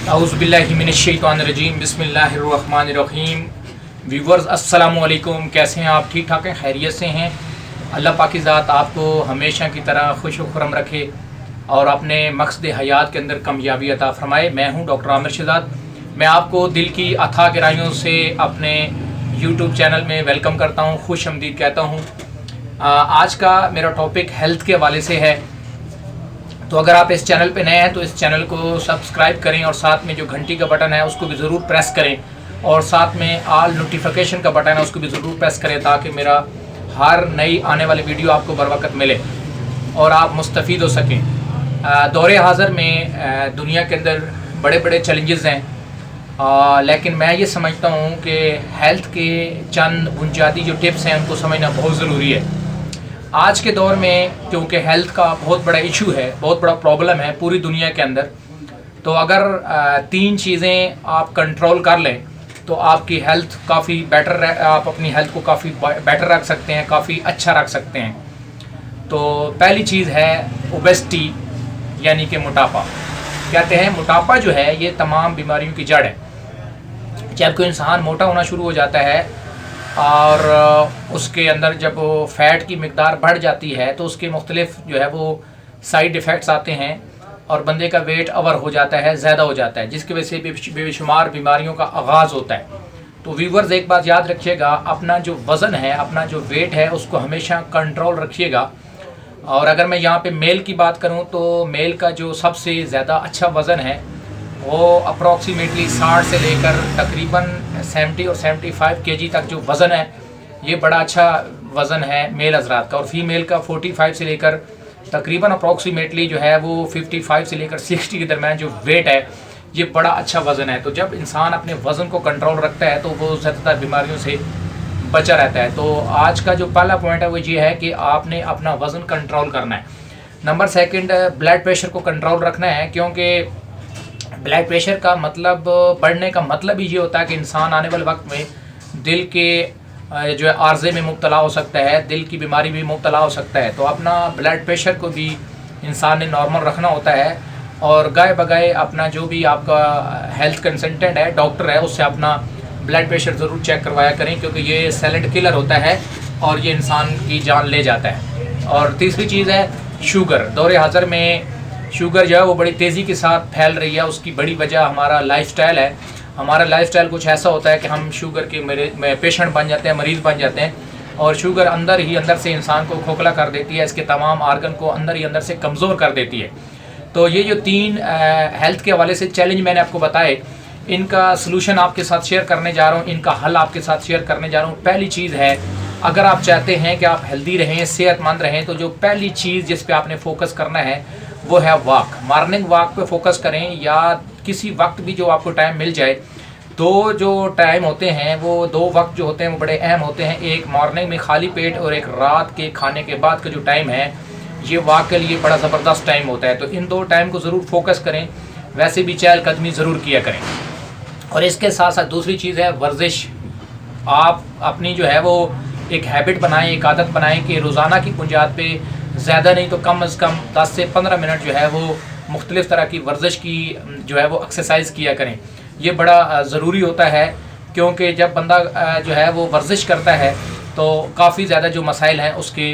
औज़ुबिल्लाहिमिनश्शैतानिर्रजीम बिस्मिल्लाहिर्रहमानिर्रहीम। व्यूवर्स अस्सलाम वालेकुम, कैसे हैं आप? ठीक ठाक हैं, खैरियत से हैं? अल्लाह पाक की ज़ात आपको हमेशा की तरह खुश व खुर्रम रखे और अपने मकसद हयात के अंदर कामयाबी अता फ़रमाए। मैं हूं डॉक्टर आमिर शहज़ाद। मैं आपको दिल की अथाह गहराइयों से अपने यूट्यूब चैनल में वेलकम करता हूं, खुश आमदीद कहता हूं। आज का मेरा टॉपिक हेल्थ के हवाले से है। तो अगर आप इस चैनल पे नए हैं तो इस चैनल को सब्सक्राइब करें और साथ में जो घंटी का बटन है उसको भी ज़रूर प्रेस करें और साथ में ऑल नोटिफिकेशन का बटन है उसको भी ज़रूर प्रेस करें ताकि मेरा हर नई आने वाली वीडियो आपको बर वक्त मिले और आप मुस्तफ़ीद हो सकें। दौरे हाज़र में दुनिया के अंदर बड़े बड़े चैलेंजेस हैं, लेकिन मैं ये समझता हूँ कि हेल्थ के चंद बुनियादी जो टिप्स हैं उनको समझना बहुत ज़रूरी है। आज के दौर में क्योंकि हेल्थ का बहुत बड़ा इशू है, बहुत बड़ा प्रॉब्लम है पूरी दुनिया के अंदर, तो अगर तीन चीज़ें आप कंट्रोल कर लें तो आपकी हेल्थ काफ़ी बेटर, आप अपनी हेल्थ को काफ़ी बेटर रख सकते हैं, काफ़ी अच्छा रख सकते हैं। तो पहली चीज़ है ओबेसिटी यानी कि मोटापा। कहते हैं मोटापा जो है ये तमाम बीमारियों की जड़ है। जब कोई इंसान मोटा होना शुरू हो जाता है और उसके अंदर जब वो फ़ैट की मिकदार बढ़ जाती है तो उसके मुख्तलिफ जो है वो साइड इफ़ेक्ट्स आते हैं और बंदे का वेट ओवर हो जाता है, ज़्यादा हो जाता है, जिसकी वजह से बेशुमार बीमारियों का आगाज़ होता है। तो व्यूवर्स एक बात याद रखिएगा, अपना जो वज़न है, अपना जो वेट है उसको हमेशा कंट्रोल रखिएगा। और अगर मैं यहाँ पे मेल की बात करूँ तो मेल का जो सबसे ज़्यादा अच्छा वज़न है वो अप्रॉक्सीमेटली 60 से लेकर तकरीबन 70 और 75 केजी तक जो वज़न है ये बड़ा अच्छा वज़न है मेल हज़रात का। और फीमेल का 45 से लेकर तकरीबन अप्रॉक्सीमेटली जो है वो 55 से लेकर 60 के दरम्यान जो वेट है ये बड़ा अच्छा वज़न है। तो जब इंसान अपने वज़न को कंट्रोल रखता है तो वो ज़्यादातर बीमारियों से बचा रहता है। तो आज का जो पहला पॉइंट है वो ये है कि आपने अपना वज़न कंट्रोल करना है। नंबर सेकंड, ब्लड प्रेशर को कंट्रोल रखना है, क्योंकि ब्लड प्रेशर का मतलब बढ़ने का मतलब ही ये होता है कि इंसान आने वाले वक्त में दिल के जो है आर्जे में मुब्तला हो सकता है, दिल की बीमारी भी मुब्तला हो सकता है। तो अपना ब्लड प्रेशर को भी इंसान ने नॉर्मल रखना होता है और गाय बगाए अपना जो भी आपका हेल्थ कंसल्टेंट है, डॉक्टर है, उससे अपना ब्लड प्रेशर ज़रूर चेक करवाया करें, क्योंकि ये साइलेंट किलर होता है और ये इंसान की जान ले जाता है। और तीसरी चीज़ है शुगर। दौरे हाज़र में शुगर जो है वो बड़ी तेज़ी के साथ फैल रही है। उसकी बड़ी वजह हमारा लाइफस्टाइल है। हमारा लाइफस्टाइल कुछ ऐसा होता है कि हम शुगर के पेशेंट बन जाते हैं, मरीज़ बन जाते हैं, और शुगर अंदर ही अंदर से इंसान को खोखला कर देती है, इसके तमाम आर्गन को अंदर ही अंदर से कमज़ोर कर देती है। तो ये जो तीन हेल्थ के हवाले से चैलेंज मैंने आपको बताए, इनका सलूशन आपके साथ शेयर करने जा रहा हूँ, इनका हल आपके साथ शेयर करने जा रहा हूँ। पहली चीज़ है, अगर आप चाहते हैं कि आप हेल्दी रहें, सेहतमंद रहें, तो जो पहली चीज़ जिस पे आपने फोकस करना है वो है वॉक। मॉर्निंग वॉक पे फोकस करें या किसी वक्त भी जो आपको टाइम मिल जाए। दो जो टाइम होते हैं वो दो वक्त जो होते हैं वो बड़े अहम होते हैं। एक मॉर्निंग में खाली पेट और एक रात के खाने के बाद का जो टाइम है ये वॉक के लिए बड़ा ज़बरदस्त टाइम होता है। तो इन दो टाइम को ज़रूर फोकस करें। वैसे भी चहलकदमी ज़रूर किया करें। और इसके साथ साथ दूसरी चीज़ है वर्जिश। आप अपनी जो है वो एक हैबिट बनाएं, एक आदत बनाएं कि रोज़ाना की बुनियाद पे ज़्यादा नहीं तो कम अज़ कम 10 से 15 मिनट जो है वो मुख्तलिफ़ तरह की वर्जिश की जो है वो एक्सरसाइज किया करें। ये बड़ा ज़रूरी होता है, क्योंकि जब बंदा जो है वो वर्जिश करता है तो काफ़ी ज़्यादा जो मसाइल हैं उसके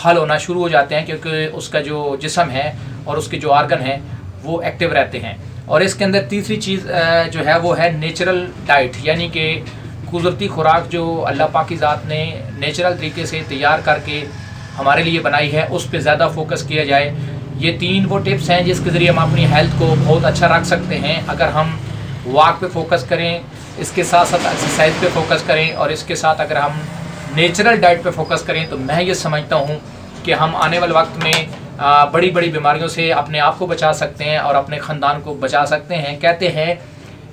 हल होना शुरू हो जाते हैं, क्योंकि उसका जो जिस्म है और उसके जो आर्गन हैं वो एक्टिव रहते हैं। और इसके अंदर तीसरी चीज़ जो है वो है नेचुरल डाइट, यानी कि कुदरती खुराक जो अल्लाह पाक की ज़ात ने नेचुरल तरीके से तैयार करके हमारे लिए बनाई है, उस पर ज़्यादा फोकस किया जाए। ये तीन वो टिप्स हैं जिसके ज़रिए हम अपनी हेल्थ को बहुत अच्छा रख सकते हैं। अगर हम वॉक पे फोकस करें, इसके साथ साथ एक्सरसाइज पे फोकस करें और इसके साथ अगर हम नेचुरल डाइट पे फोकस करें, तो मैं ये समझता हूँ कि हम आने वाले वक्त में बड़ी बड़ी बीमारियों से अपने आप को बचा सकते हैं और अपने ख़ानदान को बचा सकते हैं। कहते हैं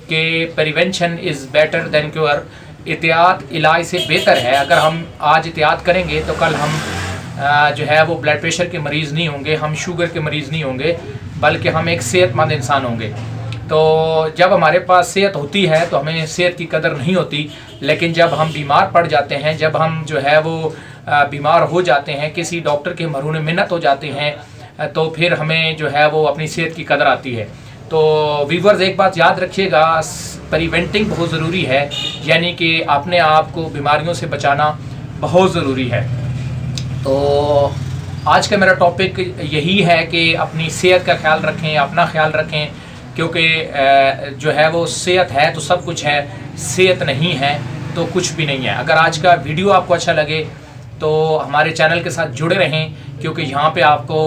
कि prevention is better than cure. एहतियात इलाज से बेहतर है। अगर हम आज एहतियात करेंगे तो कल हम जो है वो ब्लड प्रेशर के मरीज़ नहीं होंगे, हम शुगर के मरीज़ नहीं होंगे, बल्कि हम एक सेहतमंद इंसान होंगे। तो जब हमारे पास सेहत होती है तो हमें सेहत की कदर नहीं होती, लेकिन जब हम बीमार पड़ जाते हैं, जब हम जो है वो बीमार हो जाते हैं, किसी डॉक्टर के मरहून मिन्नत हो जाते हैं, तो फिर हमें जो है वो अपनी सेहत की कदर आती है। तो व्यूवर्स एक बात याद रखिएगा, प्रिवेंटिंग बहुत ज़रूरी है, यानी कि अपने आप को बीमारियों से बचाना बहुत ज़रूरी है। तो आज का मेरा टॉपिक यही है कि अपनी सेहत का ख्याल रखें, अपना ख्याल रखें, क्योंकि जो है वो सेहत है तो सब कुछ है, सेहत नहीं है तो कुछ भी नहीं है। अगर आज का वीडियो आपको अच्छा लगे तो हमारे चैनल के साथ जुड़े रहें, क्योंकि यहाँ पे आपको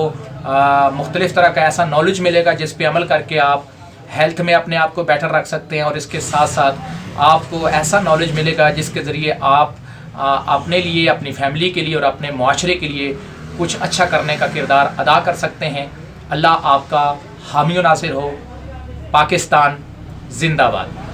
मुख्तलिफ़ तरह का ऐसा नॉलेज मिलेगा जिस पे अमल करके आप हेल्थ में अपने आप को बेटर रख सकते हैं, और इसके साथ साथ आपको ऐसा नॉलेज मिलेगा जिसके ज़रिए आप अपने लिए, अपनी फैमिली के लिए और अपने मुआशरे के लिए कुछ अच्छा करने का किरदार अदा कर सकते हैं। अल्लाह आपका हामी नासिर हो। पाकिस्तान जिंदाबाद।